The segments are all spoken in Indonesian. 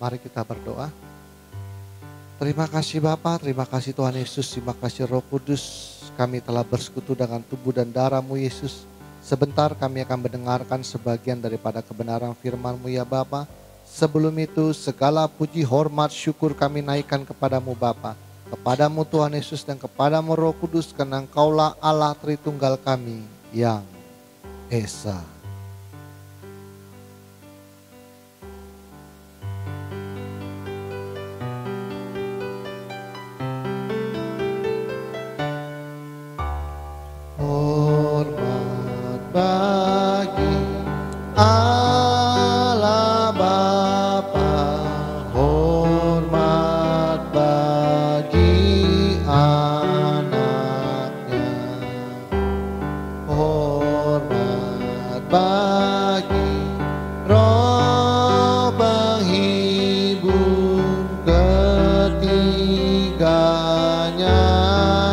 Mari kita berdoa. Terima kasih Bapa, terima kasih Tuhan Yesus, terima kasih Roh Kudus. Kami telah bersekutu dengan tubuh dan darah-Mu Yesus. Sebentar kami akan mendengarkan sebagian daripada kebenaran firman-Mu ya Bapa. Sebelum itu segala puji, hormat, syukur kami naikkan kepadamu Bapa. Kepadamu Tuhan Yesus dan kepadamu Roh Kudus, karena Engkaulah Allah Tritunggal kami yang Esa. Hormat bagi Allah Bapa, hormat bagi anaknya, hormat bagi Roh penghibur ketiganya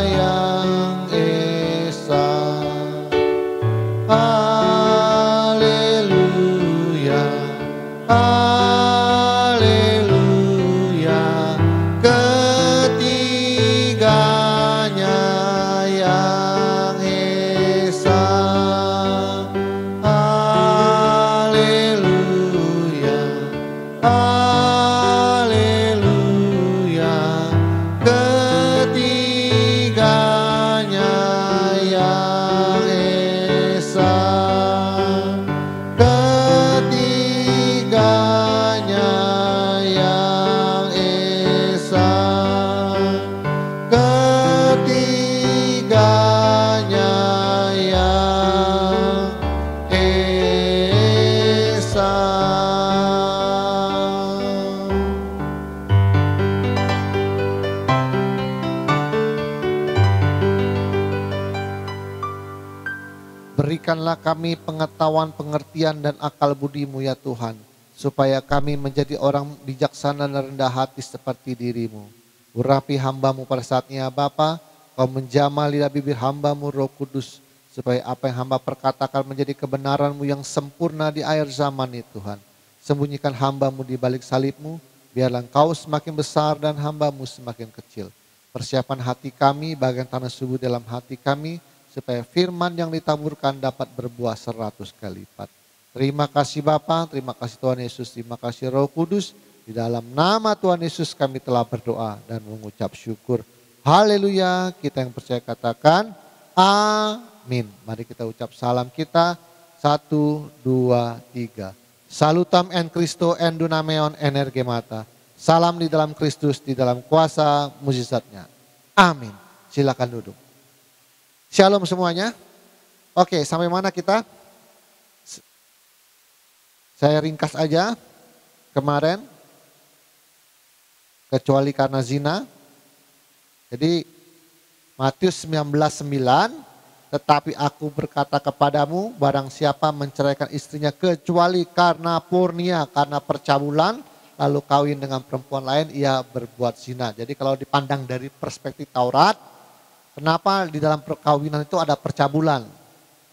yang Esa. Haleluya, haleluya, ketiganya yang Esa. Haleluya, haleluya, ketiganya yang Esa. Ketiganya yang Esa. Ketiganya yang Esa. Berikanlah kami pengetahuan, pengertian, dan akal budi-Mu ya Tuhan, supaya kami menjadi orang bijaksana dan rendah hati seperti diri-Mu. Urapi hamba-Mu pada saatnya Bapa, Kau menjamah lidah bibir hamba-Mu Roh Kudus, supaya apa yang hamba perkatakan menjadi kebenaran-Mu yang sempurna di akhir zaman ini Tuhan. Sembunyikan hamba-Mu di balik salib-Mu, biarlah Engkau semakin besar dan hamba-Mu semakin kecil. Persiapan hati kami, bagian tanah subur dalam hati kami, supaya firman yang ditaburkan dapat berbuah 100 kali lipat. Terima kasih Bapa, terima kasih Tuhan Yesus, terima kasih Roh Kudus. Di dalam nama Tuhan Yesus kami telah berdoa dan mengucap syukur. Haleluya, kita yang percaya katakan amin. Mari kita ucap salam kita. 1, 2, 3. Salutam en Christo en dunameon energemata. Salam di dalam Kristus, di dalam kuasa mujizatnya. Amin. Silakan duduk. Shalom semuanya. Oke, sampai mana kita? Saya ringkas aja. Kemarin, kecuali karena zina. Jadi Matius 19:9, tetapi aku berkata kepadamu, barang siapa menceraikan istrinya kecuali karena purnia, karena percabulan, lalu kawin dengan perempuan lain, ia berbuat zina. Jadi kalau dipandang dari perspektif Taurat, kenapa di dalam perkawinan itu ada percabulan?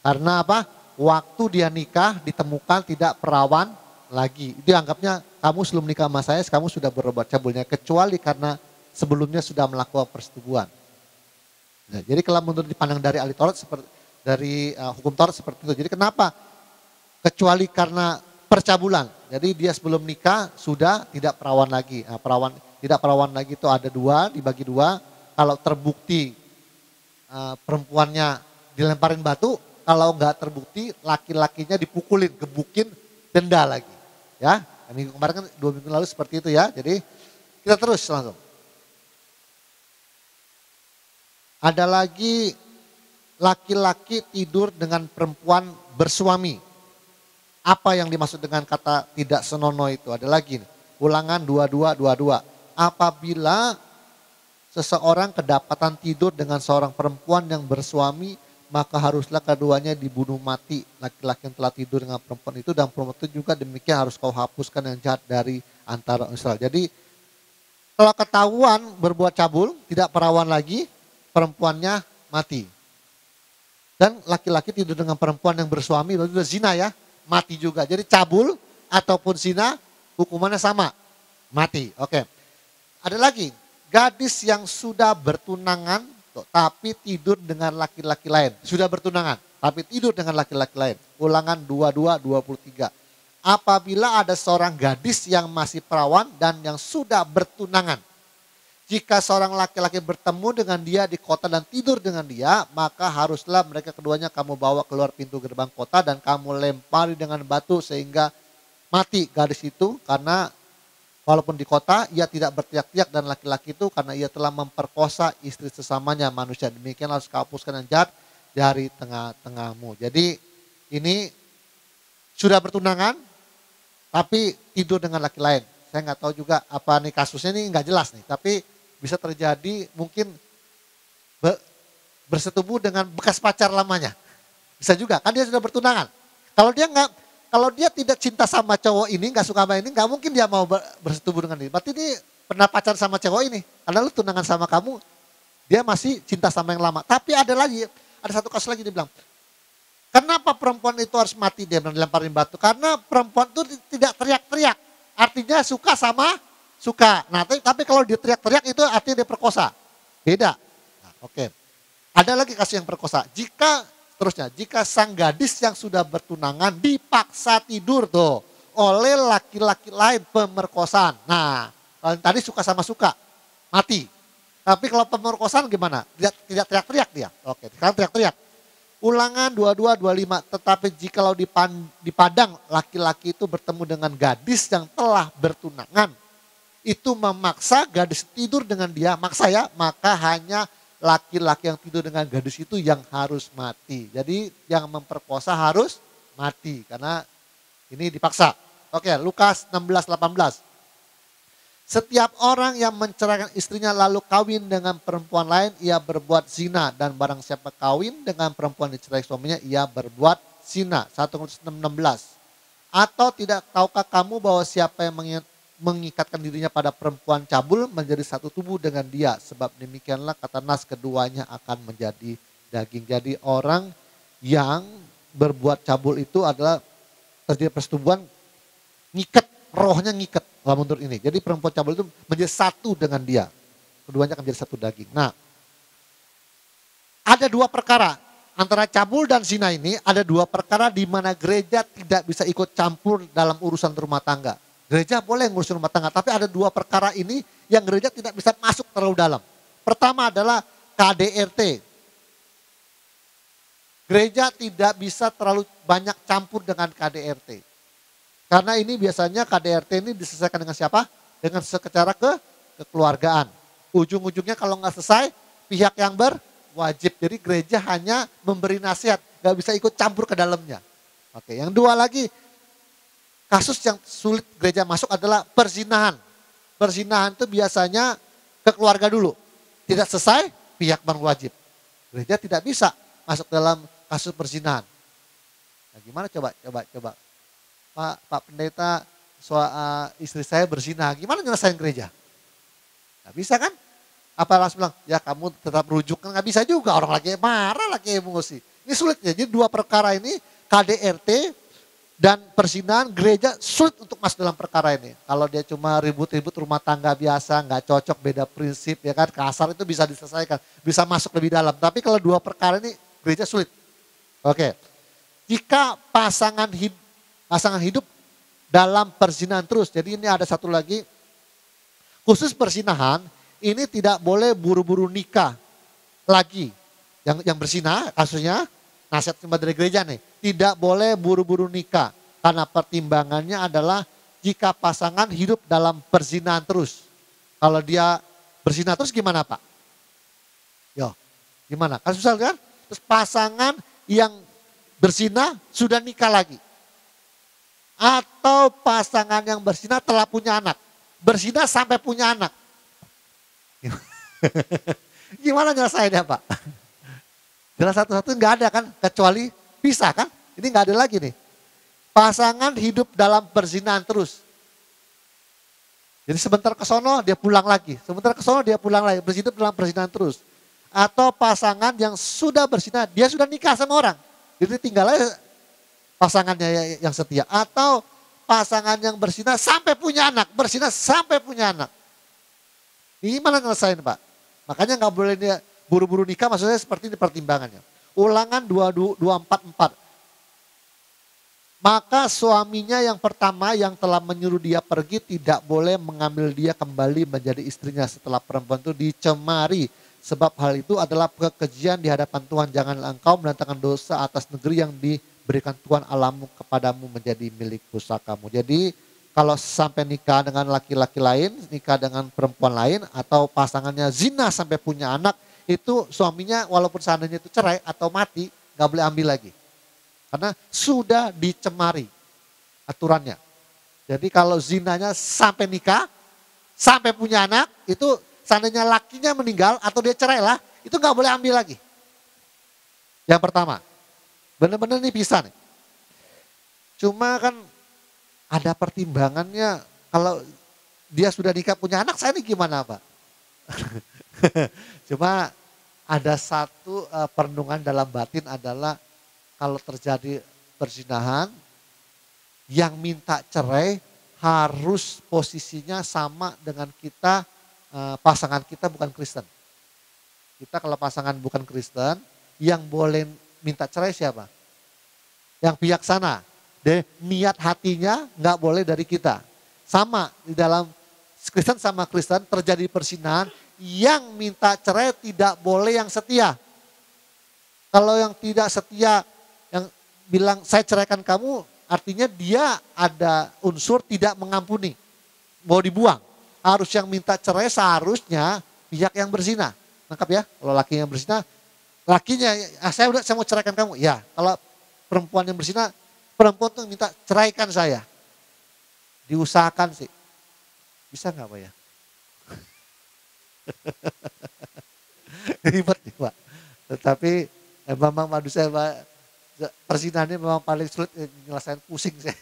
Karena apa? Waktu dia nikah ditemukan tidak perawan lagi. Itu anggapnya kamu sebelum nikah sama saya, kamu sudah berbuat cabulnya. Kecuali karena sebelumnya sudah melakukan persetubuhan. Nah, jadi kalau menurut dipandang dari ahli Taurat, dari hukum Taurat seperti itu. Jadi kenapa? Kecuali karena percabulan. Jadi dia sebelum nikah sudah tidak perawan lagi. Nah, tidak perawan lagi itu ada dua, dibagi dua. Kalau terbukti perempuannya dilemparin batu, kalau nggak terbukti laki-lakinya dipukulin, gebukin, denda lagi. Ya, minggu kemarin kan 2 minggu lalu seperti itu ya. Jadi kita terus langsung. Ada lagi laki-laki tidur dengan perempuan bersuami. Apa yang dimaksud dengan kata tidak senonoh itu? Ada lagi nih, Ulangan 22:22. Apabila seseorang kedapatan tidur dengan seorang perempuan yang bersuami, maka haruslah keduanya dibunuh mati. Laki-laki yang telah tidur dengan perempuan itu dan perempuan itu juga demikian harus kau hapuskan yang jahat dari antara Israel. Jadi kalau ketahuan berbuat cabul, tidak perawan lagi, perempuannya mati. Dan laki-laki tidur dengan perempuan yang bersuami, berarti sudah zina ya, mati juga. Jadi cabul ataupun zina hukumannya sama. mati. Oke. Ada lagi, gadis yang sudah bertunangan tapi tidur dengan laki-laki lain. Sudah bertunangan tapi tidur dengan laki-laki lain. Ulangan 22:23. Apabila ada seorang gadis yang masih perawan dan yang sudah bertunangan. Jika seorang laki-laki bertemu dengan dia di kota dan tidur dengan dia, maka haruslah mereka keduanya kamu bawa keluar pintu gerbang kota dan kamu lempari dengan batu sehingga mati gadis itu, karena walaupun di kota ia tidak berteriak-teriak, dan laki-laki itu karena ia telah memperkosa istri sesamanya manusia. Demikian harus kau hapuskan yang jahat dari tengah-tengahmu. Jadi ini sudah bertunangan tapi tidur dengan laki lain. Saya nggak tahu juga apa nih kasusnya, ini nggak jelas nih. Tapi bisa terjadi mungkin bersetubuh dengan bekas pacar lamanya. Bisa juga, kan dia sudah bertunangan. Kalau dia tidak cinta sama cowok ini, nggak suka sama ini, nggak mungkin dia mau bersetubuh dengan ini. Berarti dia pernah pacaran sama cowok ini. Karena lu tunangan sama kamu, dia masih cinta sama yang lama. Tapi ada satu kasus lagi dia bilang, kenapa perempuan itu harus mati, dia bilang dilemparin batu? Karena perempuan itu tidak teriak-teriak. Artinya suka sama suka. Nah, tapi kalau dia teriak-teriak itu artinya dia perkosa. Beda. Nah, oke. Ada lagi kasus yang perkosa. Jika sang gadis yang sudah bertunangan dipaksa tidur tuh oleh laki-laki lain, pemerkosaan. Nah, kalau tadi suka sama suka, mati. Tapi kalau pemerkosaan gimana? Tidak teriak-teriak dia. Oke, sekarang teriak-teriak. Ulangan 22:25. Tetapi jikalau di padang laki-laki itu bertemu dengan gadis yang telah bertunangan, itu memaksa gadis tidur dengan dia, maka hanya laki-laki yang tidur dengan gadis itu yang harus mati. Jadi yang memperkosa harus mati karena ini dipaksa. Oke, Lukas 16:18. Setiap orang yang menceraikan istrinya lalu kawin dengan perempuan lain, ia berbuat zina, dan barang siapa kawin dengan perempuan dicerai suaminya, ia berbuat zina. 1 Korintus 6:16. Atau tidak tahukah kamu bahwa siapa yang mengikatkan dirinya pada perempuan cabul menjadi satu tubuh dengan dia, sebab demikianlah kata nas keduanya akan menjadi daging. Jadi orang yang berbuat cabul itu adalah terjadi persetubuhan, ngikat, rohnya ngikat dalam menurut ini. Jadi perempuan cabul itu menjadi satu dengan dia, keduanya akan menjadi satu daging. Nah, ada dua perkara antara cabul dan zina ini, ada dua perkara di mana gereja tidak bisa ikut campur dalam urusan rumah tangga. Gereja boleh ngurusin rumah tangga, tapi ada dua perkara ini yang gereja tidak bisa masuk terlalu dalam. Pertama adalah KDRT. Gereja tidak bisa terlalu banyak campur dengan KDRT. Karena ini biasanya KDRT ini diselesaikan dengan siapa? Dengan secara kekeluargaan. Ujung-ujungnya kalau nggak selesai, pihak yang berwajib. Jadi gereja hanya memberi nasihat, nggak bisa ikut campur ke dalamnya. Oke, yang dua lagi, kasus yang sulit gereja masuk adalah perzinahan. Perzinahan itu biasanya ke keluarga dulu. Tidak selesai, pihak berwajib. Gereja tidak bisa masuk dalam kasus perzinahan. Nah, gimana coba. Pak pendeta, istri saya berzina, gimana nyelesain gereja? Gak bisa kan? Apa langsung bilang, ya kamu tetap rujuk, kan gak bisa juga, orang lagi marah, lagi emosi. Ini sulit ya, jadi dua perkara ini, KDRT dan perzinahan, gereja sulit untuk masuk dalam perkara ini. Kalau dia cuma ribut-ribut rumah tangga biasa, nggak cocok, beda prinsip, ya kan, kasar itu bisa diselesaikan, bisa masuk lebih dalam. Tapi kalau dua perkara ini gereja sulit. Oke, jika pasangan hidup dalam perzinahan terus, jadi ini ada satu lagi, khusus perzinahan ini tidak boleh buru-buru nikah lagi. Yang berzina kasusnya, nasihat dari gereja nih, tidak boleh buru-buru nikah. Karena pertimbangannya adalah jika pasangan hidup dalam perzinahan terus. Kalau dia berzina terus gimana Pak? Yo, gimana? Kan susah kan? Terus pasangan yang berzina sudah nikah lagi. Atau pasangan yang berzina telah punya anak. Berzina sampai punya anak. Gimana nyelesainnya Pak? Jelas satu-satu nggak ada kan, kecuali pisah kan. Ini nggak ada lagi nih. Pasangan hidup dalam perzinahan terus. Jadi sebentar ke sono dia pulang lagi. Sebentar ke sono dia pulang lagi. Berhidup dalam perzinahan terus. Atau pasangan yang sudah berzina, dia sudah nikah sama orang. Jadi tinggal aja pasangannya yang setia. Atau pasangan yang berzina sampai punya anak, berzina sampai punya anak. Gimana ngelesain Pak? Makanya nggak boleh dia buru-buru nikah, maksudnya seperti ini pertimbangannya. Ulangan 244. Maka suaminya yang pertama yang telah menyuruh dia pergi tidak boleh mengambil dia kembali menjadi istrinya setelah perempuan itu dicemari. Sebab hal itu adalah kekejian di hadapan Tuhan. Janganlah engkau mendatangkan dosa atas negeri yang diberikan Tuhan Allahmu kepadamu menjadi milik pusakamu. Jadi kalau sampai nikah dengan laki-laki lain, nikah dengan perempuan lain, atau pasangannya zina sampai punya anak, itu suaminya walaupun seandainya itu cerai atau mati, gak boleh ambil lagi. Karena sudah dicemari aturannya. Jadi kalau zinanya sampai nikah, sampai punya anak, itu seandainya lakinya meninggal atau dia cerai lah, itu gak boleh ambil lagi. Yang pertama, benar-benar nih pisah nih. Cuma kan ada pertimbangannya, kalau dia sudah nikah punya anak, saya ini gimana Pak? Cuma ada satu perenungan dalam batin adalah kalau terjadi perzinahan, yang minta cerai harus posisinya sama dengan kita, pasangan kita bukan Kristen. Kita kalau pasangan bukan Kristen, yang boleh minta cerai siapa? Yang pihak sana. Niat hatinya nggak boleh dari kita. Sama di dalam Kristen sama Kristen terjadi perzinahan, yang minta cerai tidak boleh yang setia. Kalau yang tidak setia, yang bilang saya ceraikan kamu, artinya dia ada unsur tidak mengampuni. Mau dibuang. Harus yang minta cerai seharusnya pihak yang berzina. Nangkap ya, kalau laki yang berzina, lakinya, saya mau ceraikan kamu. Ya, kalau perempuan yang berzina, perempuan tuh minta ceraikan saya. Diusahakan sih. Bisa nggak Pak ya? Ribet nih Pak. Tetapi memang manusia perzinahan ini memang paling sulit nyelesain, pusing saya.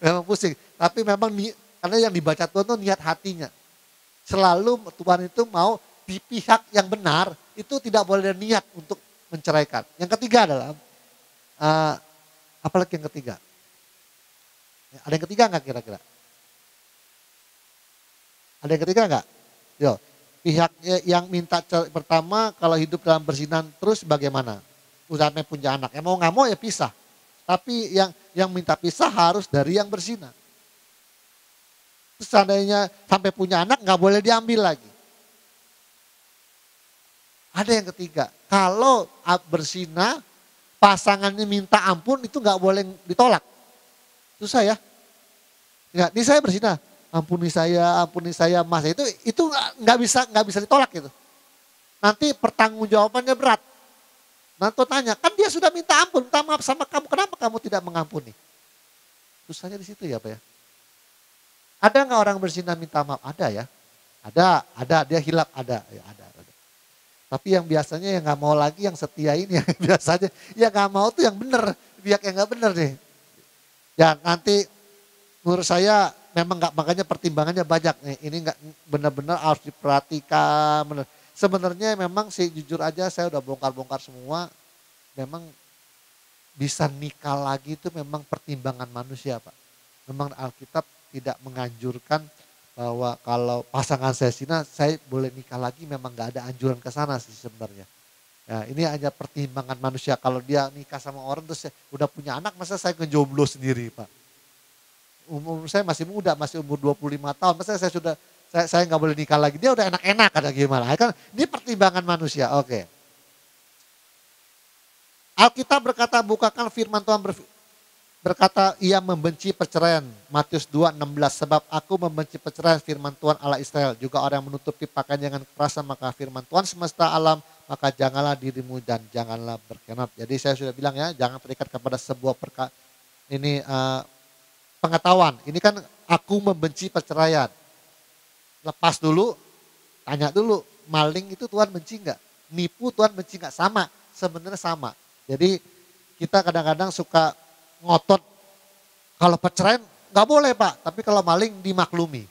Memang pusing. Tapi memang karena yang dibaca Tuhan itu niat hatinya. Selalu Tuhan itu mau di pihak yang benar, itu tidak boleh ada niat untuk menceraikan. Yang ketiga adalah, apalagi yang ketiga? Ada yang ketiga nggak kira-kira? Ada yang ketiga nggak? Yo, pihak yang minta cerai pertama kalau hidup dalam perzinahan terus bagaimana? Usahanya punya anak, ya mau nggak mau ya pisah. Tapi yang minta pisah harus dari yang berzina. Terus seandainya sampai punya anak nggak boleh diambil lagi. Ada yang ketiga, kalau berzina pasangannya minta ampun itu nggak boleh ditolak. Susah ya. Ya, ini saya berzina, ampuni saya mas, itu nggak bisa ditolak gitu. Nanti pertanggungjawabannya berat. Nanti tanya, kan dia sudah minta ampun, minta maaf sama kamu, kenapa kamu tidak mengampuni? Susahnya di situ ya Pak ya. Ada nggak orang berzina minta maaf? Ada ya. Ada, dia hilaf, ada. Ya, ada. Tapi yang biasanya yang nggak mau lagi, yang setia ini, yang biasanya yang nggak mau tuh yang benar, pihak yang nggak benar nih. Ya nanti menurut saya memang nggak, makanya pertimbangannya banyak nih. Ini nggak benar-benar harus diperhatikan. Benar. Sebenarnya memang sih jujur aja saya udah bongkar-bongkar semua. Memang bisa nikah lagi itu memang pertimbangan manusia Pak. Memang Alkitab tidak menganjurkan bahwa kalau pasangan saya zina saya boleh nikah lagi, memang nggak ada anjuran ke sana sih sebenarnya. Ya, ini hanya pertimbangan manusia. Kalau dia nikah sama orang terus udah punya anak, masa saya ngejomblo sendiri Pak. Umur saya masih muda, masih umur 25 tahun, masa saya nggak boleh nikah lagi, dia udah enak-enak ada gimana. Kan ini pertimbangan manusia. Oke. Alkitab berkata, bukakan firman Tuhan berkata, ia membenci perceraian. Matius 2:16, sebab aku membenci perceraian, firman Tuhan Allah Israel. Juga orang yang menutupi pakaian dengan kekerasan, maka firman Tuhan semesta alam, maka janganlah dirimu dan janganlah berkhianat. Jadi saya sudah bilang ya, jangan terikat kepada sebuah pengetahuan. Ini kan aku membenci perceraian. Lepas dulu, tanya dulu, maling itu Tuhan benci enggak? Nipu Tuhan benci enggak? Sama, sebenarnya sama. Jadi kita kadang-kadang suka ngotot, kalau perceraian nggak boleh Pak, tapi kalau maling dimaklumi.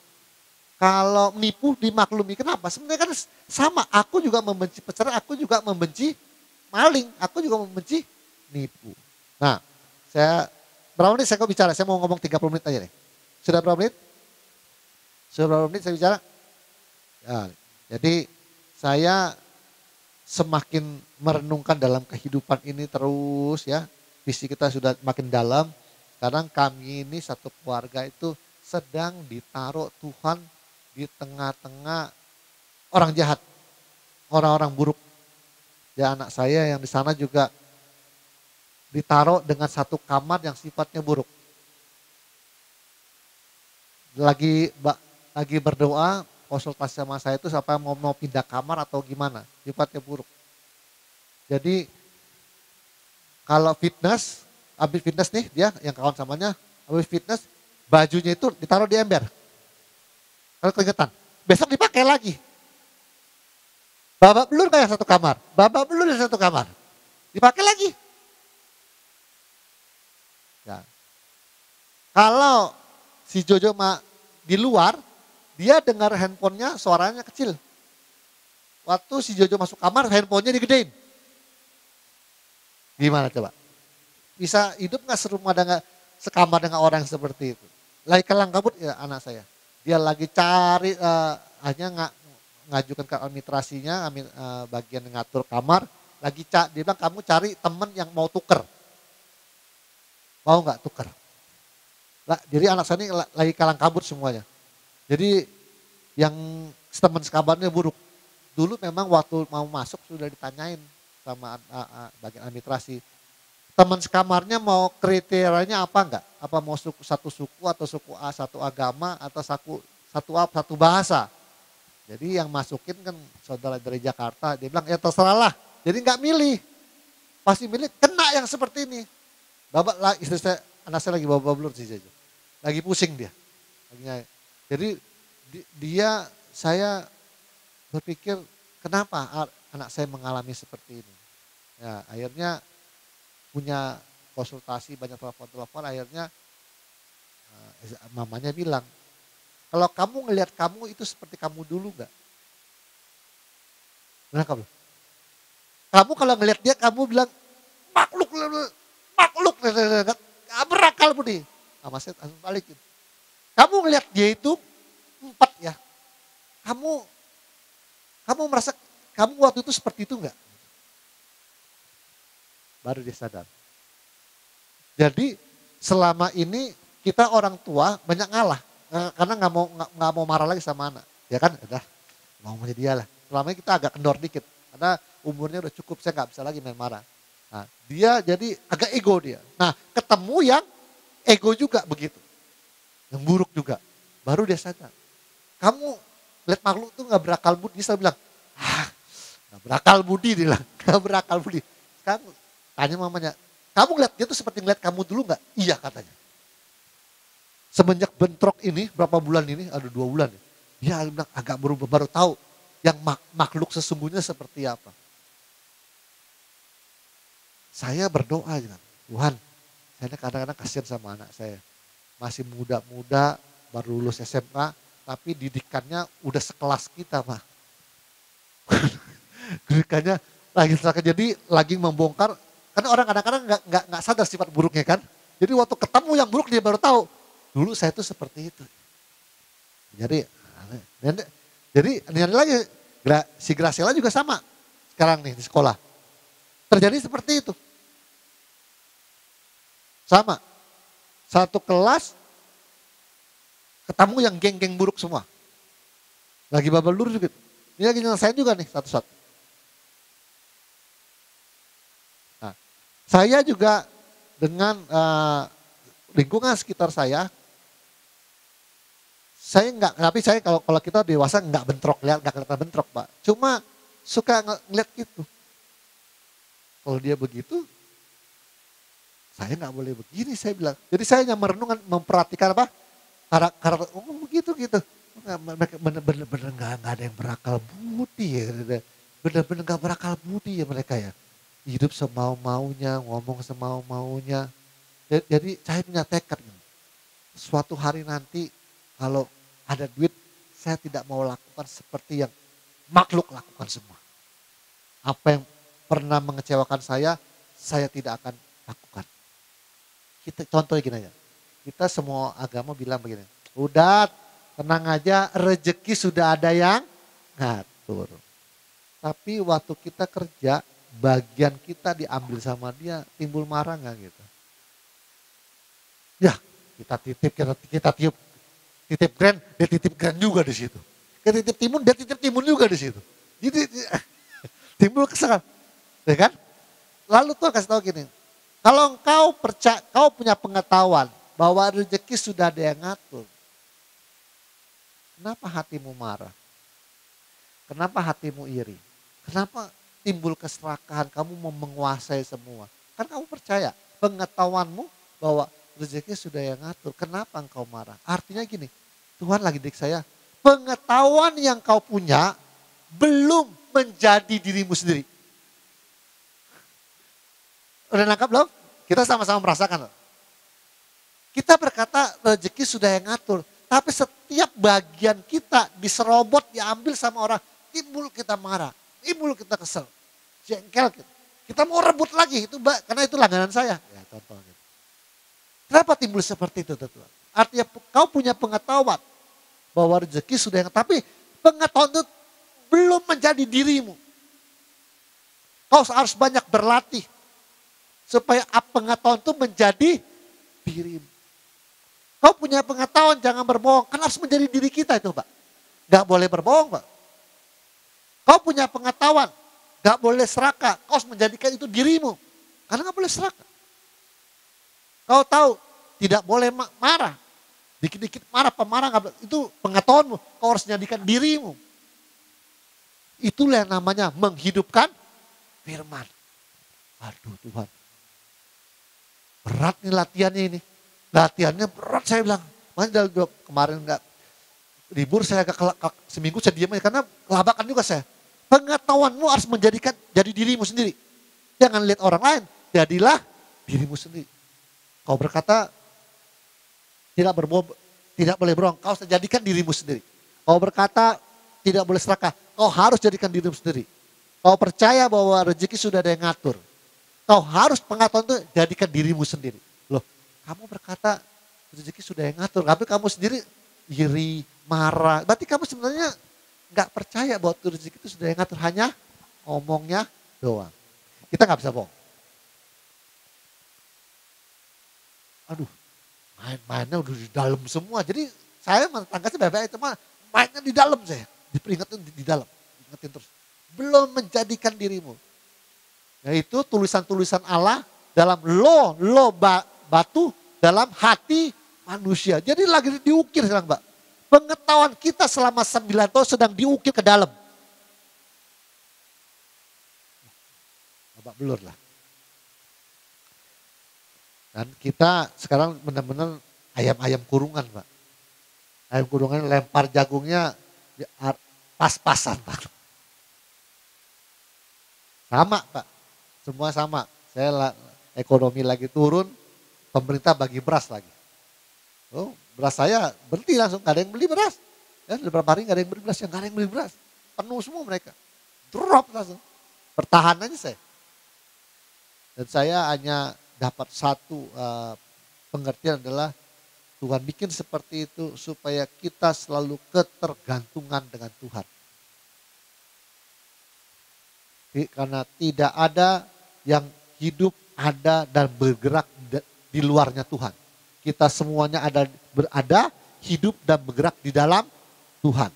Kalau nipu dimaklumi, kenapa? Sebenarnya kan sama, aku juga membenci perceraian, aku juga membenci maling, aku juga membenci nipu. Nah, saya berapa menit saya kok bicara? Saya mau ngomong 30 menit aja nih. Sudah berapa menit? Sudah berapa menit saya bicara? Ya, jadi saya semakin merenungkan dalam kehidupan ini terus ya. Visi kita sudah makin dalam. Kadang kami ini satu keluarga itu sedang ditaruh Tuhan di tengah-tengah orang jahat. Orang-orang buruk. Ya anak saya yang di sana juga ditaruh dengan satu kamar yang sifatnya buruk. Lagi berdoa, konsultasi sama saya itu siapa mau pindah kamar atau gimana, sifatnya buruk. Jadi kalau fitness, habis fitness nih dia yang kawan samanya, habis fitness bajunya itu ditaruh di ember. Kalau keringetan, besok dipakai lagi. Babak belur kayak satu kamar, babak belur di satu kamar, dipakai lagi. Ya. Kalau si Jojo di luar, dia dengar handphonenya suaranya kecil. Waktu si Jojo masuk kamar, handphonenya digedein. Gimana coba? Bisa hidup gak serumah dengan sekamar dengan orang yang seperti itu? Lagi kelang kabut ya anak saya. Dia lagi cari, hanya ngajukan ke administrasinya, bagian ngatur kamar. Dia bilang kamu cari temen yang mau tuker. Mau gak tuker? Jadi anak saya ini lagi kalang kabut semuanya. Jadi yang teman sekamarnya buruk. Dulu memang waktu mau masuk sudah ditanyain sama bagian administrasi. Teman sekamarnya mau kriterianya apa enggak? Apa mau satu suku atau suku A, satu agama atau satu bahasa. Jadi yang masukin kan saudara dari Jakarta, dia bilang ya terserah lah. Jadi enggak milih. Pasti milih kena yang seperti ini. Istri saya, anak saya lagi bawa belur sih. Lagi pusing dia. Jadi saya berpikir kenapa anak saya mengalami seperti ini. Ya, akhirnya punya konsultasi, banyak telepon, akhirnya mamanya bilang, kalau kamu ngelihat kamu itu seperti kamu dulu gak? Benar kamu? Kamu kalau ngelihat dia kamu bilang, makhluk, gak berakal budi. Sama saya langsung balikin. Kamu ngelihat dia itu 4 ya. Kamu merasa kamu waktu itu seperti itu enggak? Baru dia sadar. Jadi selama ini kita orang tua banyak ngalah karena nggak mau marah lagi sama anak. Ya kan, udah mau sama dia lah. Selama ini kita agak kendor dikit karena umurnya udah cukup, saya nggak bisa lagi main marah. Nah, dia jadi agak ego dia. Nah, ketemu yang ego juga begitu. Yang buruk juga. Baru dia sadar. Kamu lihat makhluk tuh gak berakal budi. Saya bilang, gak berakal budi dia bilang. Gak berakal budi. Sekarang tanya mamanya, kamu lihat dia tuh seperti ngeliat kamu dulu gak? Iya katanya. Semenjak bentrok ini, berapa bulan ini? Ada 2 bulan. Dia bilang agak berubah, baru tahu yang makhluk sesungguhnya seperti apa. Saya berdoa dengan Tuhan, saya kadang-kadang kasihan sama anak saya. Masih muda-muda, baru lulus SMA, tapi didikannya udah sekelas kita, Pak. Didikannya jadi lagi membongkar, karena orang kadang-kadang nggak sadar sifat buruknya kan. Jadi waktu ketemu yang buruk dia baru tahu, dulu saya itu seperti itu. Jadi lagi si Graciela juga sama sekarang nih di sekolah. Terjadi seperti itu. Sama. Satu kelas ketemu yang geng-geng buruk semua. Lagi babal lur juga. Ini lagi nyelesain juga nih satu-satu. Nah, saya juga dengan lingkungan sekitar saya tapi saya kalau kita dewasa nggak bentrok, nggak kelihatan bentrok, Pak. Cuma suka ngeliat gitu. Kalau dia begitu, saya nggak boleh begini, saya bilang. Jadi saya hanya merenungkan, memperhatikan apa? Karakter, begitu gitu. Bener-bener nggak ada yang berakal budi ya. Bener-bener nggak berakal budi ya mereka ya. Hidup semau-maunya, ngomong semau-maunya. Jadi saya punya tekad. Suatu hari nanti kalau ada duit, saya tidak mau lakukan seperti yang makhluk lakukan semua. Apa yang pernah mengecewakan saya tidak akan lakukan. Kita contohnya gini aja. Kita semua agama bilang begini. Udah tenang aja, rezeki sudah ada yang ngatur. Tapi waktu kita kerja, bagian kita diambil sama dia, timbul marah nggak gitu? Ya, kita titip, kita tiup, titip grand, dia titip grand juga di situ. Kita titip timun, dia titip timun juga di situ. Jadi timbul kesal, ya kan? Lalu Tuhan kasih tahu gini, kalau engkau percaya, kau punya pengetahuan bahwa rezeki sudah ada yang ngatur, kenapa hatimu marah? Kenapa hatimu iri? Kenapa timbul keserakahan, kamu mau menguasai semua? Kan kamu percaya, pengetahuanmu bahwa rezeki sudah yang ngatur. Kenapa engkau marah? Artinya gini, Tuhan lagi dik saya, pengetahuan yang kau punya belum menjadi dirimu sendiri. Udah nangkap belum? Kita sama-sama merasakan. Kita berkata rezeki sudah yang ngatur. Tapi setiap bagian kita diserobot, diambil sama orang. Timbul kita marah, timbul kita kesel, jengkel kita. Kita mau rebut lagi, itu karena itu langganan saya. Ya contohnya. Kenapa timbul seperti itu Tuhan? Artinya kau punya pengetahuan bahwa rezeki sudah yang, tapi pengetahuan itu belum menjadi dirimu. Kau harus banyak berlatih supaya pengetahuan itu menjadi dirimu. Kau punya pengetahuan jangan berbohong, kan harus menjadi diri kita itu Pak. Gak boleh berbohong Pak. Kau punya pengetahuan, gak boleh serakah, kau harus menjadikan itu dirimu. Karena gak boleh serakah. Kau tahu tidak boleh marah. Dikit-dikit marah, pemarah gak boleh. Itu pengetahuanmu, kau harus menjadikan dirimu. Itulah yang namanya menghidupkan firman. Aduh Tuhan. Berat nih latihannya ini. Latihannya berat saya bilang. Makanya kemarin enggak libur saya agak seminggu saya diam aja karena kelabakan juga saya. Pengetahuanmu harus menjadikan jadi dirimu sendiri. Jangan lihat orang lain, jadilah dirimu sendiri. Kau berkata tidak boleh berbohong, kau harus jadikan dirimu sendiri. Kau berkata tidak boleh serakah, kau harus jadikan dirimu sendiri. Kau percaya bahwa rezeki sudah ada yang ngatur. Kau harus pengetahuan itu jadikan dirimu sendiri. Loh, kamu berkata rezeki sudah yang ngatur, tapi kamu sendiri iri, marah. Berarti kamu sebenarnya nggak percaya bahwa rezeki itu sudah yang ngatur, hanya ngomongnya doang. Kita nggak bisa bohong. Aduh, mainnya udah di dalam semua. Jadi saya tanggasnya baik-baik itu mah mainnya di dalam saya. Diperingatin di dalam, ingetin terus. Belum menjadikan dirimu. Yaitu tulisan-tulisan Allah dalam batu dalam hati manusia. Jadi lagi diukir sekarang Mbak. Pengetahuan kita selama 9 tahun sedang diukir ke dalam. Babak belur lah. Dan kita sekarang benar-benar ayam-ayam kurungan Pak. Ayam kurungan lempar jagungnya pas-pasan Pak. Sama Pak, semua sama. Ekonomi lagi turun, pemerintah bagi beras lagi. Oh, beras saya berhenti langsung, gak ada yang beli beras. Ya, beberapa hari gak ada yang beli beras, yang gak ada yang beli beras. Penuh semua mereka. Drop langsung. Bertahan aja saya. Dan saya hanya dapat satu pengertian adalah Tuhan bikin seperti itu supaya kita selalu ketergantungan dengan Tuhan. Karena tidak ada yang hidup, ada dan bergerak di luarnya Tuhan. Kita semuanya berada, hidup dan bergerak di dalam Tuhan.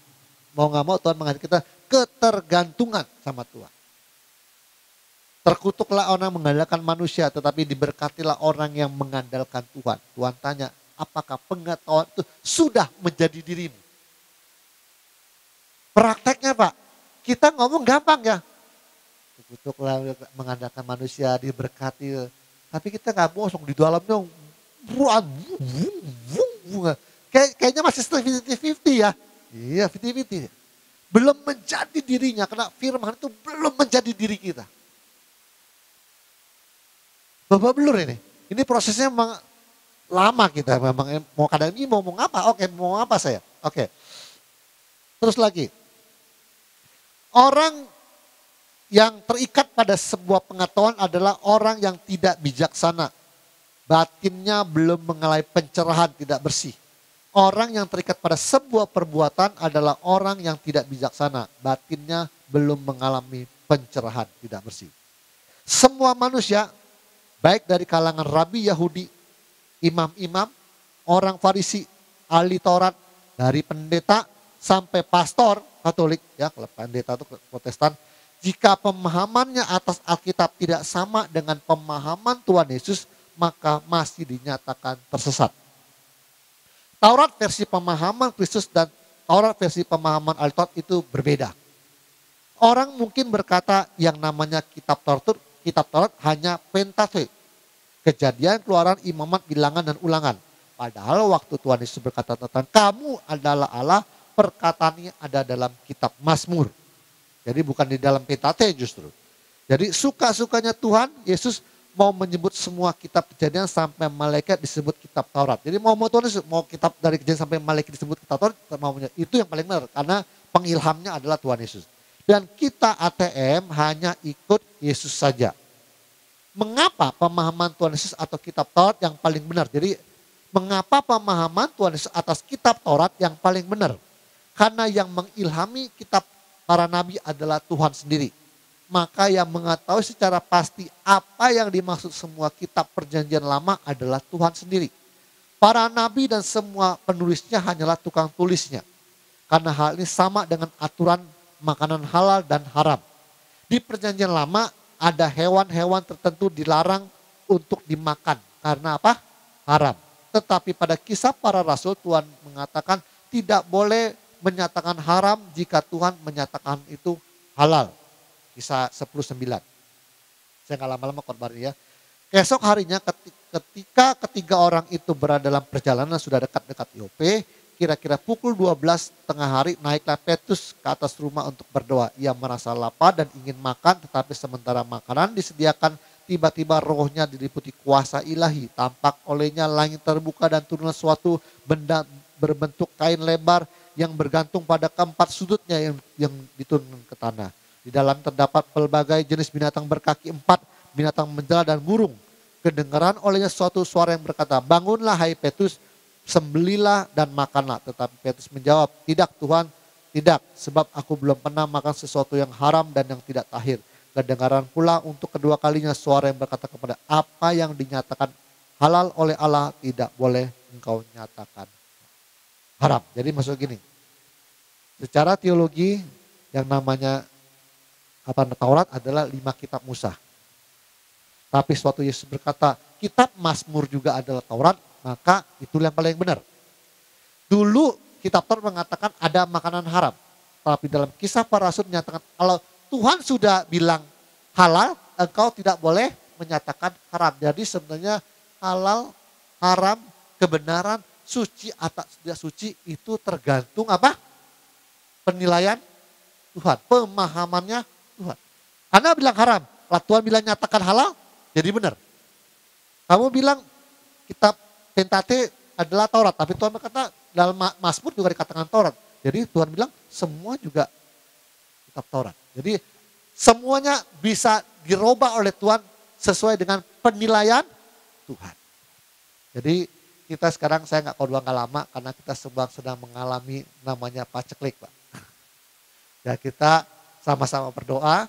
Mau gak mau Tuhan mengajak kita ketergantungan sama Tuhan. Terkutuklah orang mengandalkan manusia, tetapi diberkatilah orang yang mengandalkan Tuhan. Tuhan tanya, apakah pengetahuan itu sudah menjadi dirimu? Prakteknya Pak, kita ngomong gampang ya. Terkutuklah mengandalkan manusia, diberkati. Tapi kita gak bosong di dalamnya. Kayaknya masih 50-50 ya. Iya 50-50. Belum menjadi dirinya karena firman itu belum menjadi diri kita. Babak belur ini. Ini prosesnya memang lama kita. Memang mau kadang ini mau ngomong apa? Oke, mau ngomong apa saya? Oke. Terus lagi. Orang yang terikat pada sebuah pengetahuan adalah orang yang tidak bijaksana. batinnya belum mengalami pencerahan, tidak bersih. Orang yang terikat pada sebuah perbuatan adalah orang yang tidak bijaksana. Batinnya belum mengalami pencerahan, tidak bersih. Semua manusia, baik dari kalangan rabi Yahudi, imam-imam, orang Farisi, ahli Taurat, dari pendeta sampai pastor Katolik, ya kalau pendeta itu Protestan, jika pemahamannya atas Alkitab tidak sama dengan pemahaman Tuhan Yesus, maka masih dinyatakan tersesat. Taurat versi pemahaman Kristus dan Taurat versi pemahaman Alkitab itu berbeda. Orang mungkin berkata yang namanya kitab Taurat hanya Pentateuch, Kejadian, Keluaran, Imamat, Bilangan, dan Ulangan. Padahal waktu Tuhan Yesus berkata tentang kamu adalah Allah, perkataannya ada dalam kitab Mazmur. Jadi bukan di dalam Pentateuch justru. Jadi suka-sukanya Tuhan Yesus mau menyebut semua kitab Kejadian sampai Malaikat disebut kitab Taurat. Jadi mau Tuhan Yesus mau kitab dari Kejadian sampai Malaikat disebut kitab Taurat, maunya itu yang paling benar karena pengilhamnya adalah Tuhan Yesus. Dan kita ATM hanya ikut Yesus saja. Mengapa pemahaman Tuhan Yesus atau kitab Taurat yang paling benar? Jadi mengapa pemahaman Tuhan Yesus atas kitab Taurat yang paling benar? Karena yang mengilhami kitab para nabi adalah Tuhan sendiri. Maka yang mengetahui secara pasti apa yang dimaksud semua kitab perjanjian lama adalah Tuhan sendiri. Para nabi dan semua penulisnya hanyalah tukang tulisnya. Karena hal ini sama dengan aturan makanan halal dan haram. Di perjanjian lama ada hewan-hewan tertentu dilarang untuk dimakan. Karena apa? Haram. Tetapi pada kisah para rasul Tuhan mengatakan tidak boleh menyatakan haram jika Tuhan menyatakan itu halal. Kisah 10:9. Saya nggak lama-lama korban ya. Esok harinya ketika ketiga orang itu berada dalam perjalanan sudah dekat-dekat Yope, kira-kira pukul 12 tengah hari naiklah Petrus ke atas rumah untuk berdoa. Ia merasa lapar dan ingin makan, tetapi sementara makanan disediakan, tiba-tiba rohnya diliputi kuasa ilahi. Tampak olehnya langit terbuka dan turunlah suatu benda berbentuk kain lebar yang bergantung pada keempat sudutnya yang diturunkan ke tanah. Di dalam terdapat pelbagai jenis binatang berkaki 4, binatang menjala dan burung. Kedengaran olehnya suatu suara yang berkata, bangunlah hai Petrus, sembelilah dan makanlah. Tetapi Petrus menjawab, tidak Tuhan, tidak, sebab aku belum pernah makan sesuatu yang haram dan yang tidak tahir. Kedengaran pula untuk kedua kalinya suara yang berkata kepada, apa yang dinyatakan halal oleh Allah tidak boleh engkau nyatakan haram. Jadi maksud gini, secara teologi yang namanya Taurat adalah 5 kitab Musa. Tapi suatu Yesus berkata, kitab Mazmur juga adalah Taurat, maka itulah yang paling benar. Dulu kitab Taurat mengatakan ada makanan haram. Tapi dalam kisah para rasul menyatakan, kalau Tuhan sudah bilang halal, engkau tidak boleh menyatakan haram. Jadi sebenarnya halal, haram, kebenaran, suci atau tidak suci itu tergantung apa? Penilaian Tuhan, pemahamannya Tuhan. Anda bilang haram, lah Tuhan bilang nyatakan halal, jadi benar. Kamu bilang kitab Pentateuch adalah Taurat, tapi Tuhan berkata dalam Mazmur juga dikatakan Taurat. Jadi Tuhan bilang semua juga kitab Taurat. Jadi semuanya bisa dirubah oleh Tuhan sesuai dengan penilaian Tuhan. Jadi kita sekarang, saya nggak khotbah nggak lama karena kita sedang mengalami namanya paceklik, Pak. Ya kita sama-sama berdoa,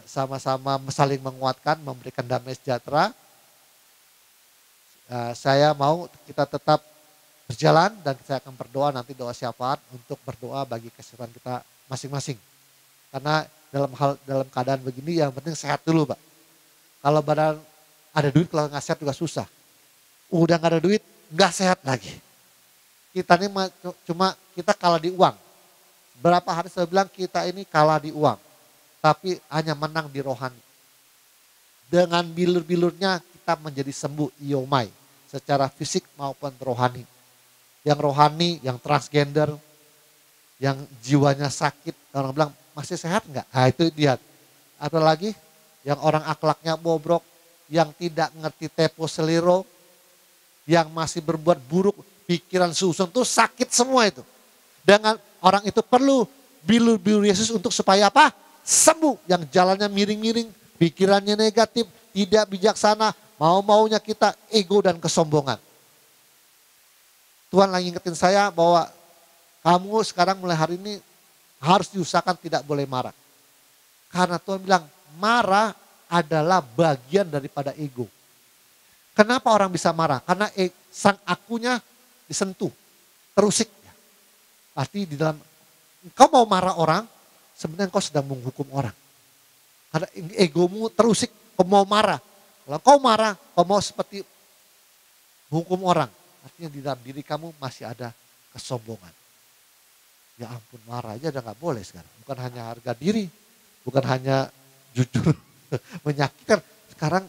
sama-sama saling menguatkan, memberikan damai sejahtera. Saya mau kita tetap berjalan dan saya akan berdoa nanti doa syafaat untuk berdoa bagi kesehatan kita masing-masing. Karena dalam keadaan begini yang penting sehat dulu, Pak. Kalau badan ada duit, kalau nggak sehat juga susah. Udah nggak ada duit, nggak sehat lagi. Kita ini cuma kita kalah di uang. Berapa hari saya bilang kita ini kalah di uang, tapi hanya menang di rohani. Dengan bilur-bilurnya kita menjadi sembuh iomai, secara fisik maupun rohani. Yang rohani, yang transgender, yang jiwanya sakit, orang bilang masih sehat enggak? Nah itu dia. Atau lagi yang orang akhlaknya bobrok, yang tidak ngerti tempo seliro, yang masih berbuat buruk, pikiran susun tuh sakit semua itu. Dengan orang itu perlu bilur-bilur Yesus untuk supaya apa? Sembuh. Yang jalannya miring-miring, pikirannya negatif, tidak bijaksana, mau-maunya kita ego dan kesombongan. Tuhan lagi ingetin saya bahwa kamu sekarang mulai hari ini harus diusahakan tidak boleh marah. Karena Tuhan bilang marah adalah bagian daripada ego. Kenapa orang bisa marah? Karena sang akunya disentuh, terusik. Arti di dalam, engkau mau marah orang, sebenarnya engkau sedang menghukum orang. Karena egomu terusik, kau mau marah. Kalau kau marah, kau mau seperti menghukum orang. Artinya di dalam diri kamu masih ada kesombongan. Ya ampun, marah aja udah gak boleh sekarang. Bukan hanya harga diri, bukan hanya jujur, menyakitkan. Sekarang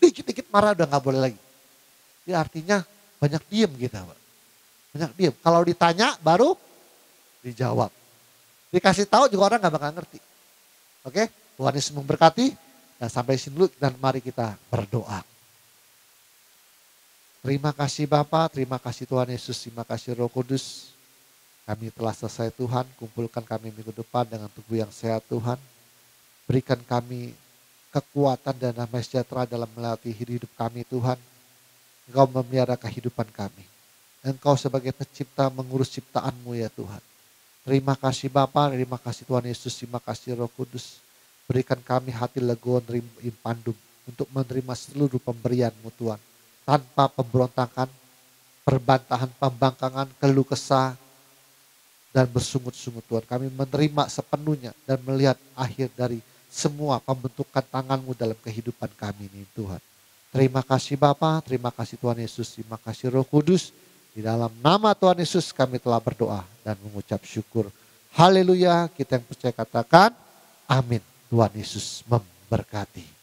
dikit-dikit marah udah gak boleh lagi. Ya artinya banyak diem kita, Pak. Banyak diem. Kalau ditanya baru dijawab. Dikasih tahu juga orang gak bakal ngerti. Oke, Tuhan Yesus memberkati. Dan sampai sini dulu dan mari kita berdoa. Terima kasih Bapa, terima kasih Tuhan Yesus, terima kasih Roh Kudus. Kami telah selesai Tuhan, kumpulkan kami minggu depan dengan tubuh yang sehat Tuhan. Berikan kami kekuatan dan damai sejahtera dalam melatih hidup kami Tuhan. Engkau memelihara kehidupan kami. Engkau sebagai pencipta mengurus ciptaan-Mu ya Tuhan. Terima kasih Bapa, terima kasih Tuhan Yesus, terima kasih Roh Kudus. Berikan kami hati legoan impandum untuk menerima seluruh pemberian-Mu Tuhan. Tanpa pemberontakan, perbantahan, pembangkangan, keluh kesah, dan bersungut-sungut Tuhan. Kami menerima sepenuhnya dan melihat akhir dari semua pembentukan tangan-Mu dalam kehidupan kami ini Tuhan. Terima kasih Bapa, terima kasih Tuhan Yesus, terima kasih Roh Kudus. Di dalam nama Tuhan Yesus kami telah berdoa dan mengucap syukur. Haleluya, kita yang percaya katakan amin. Tuhan Yesus memberkati.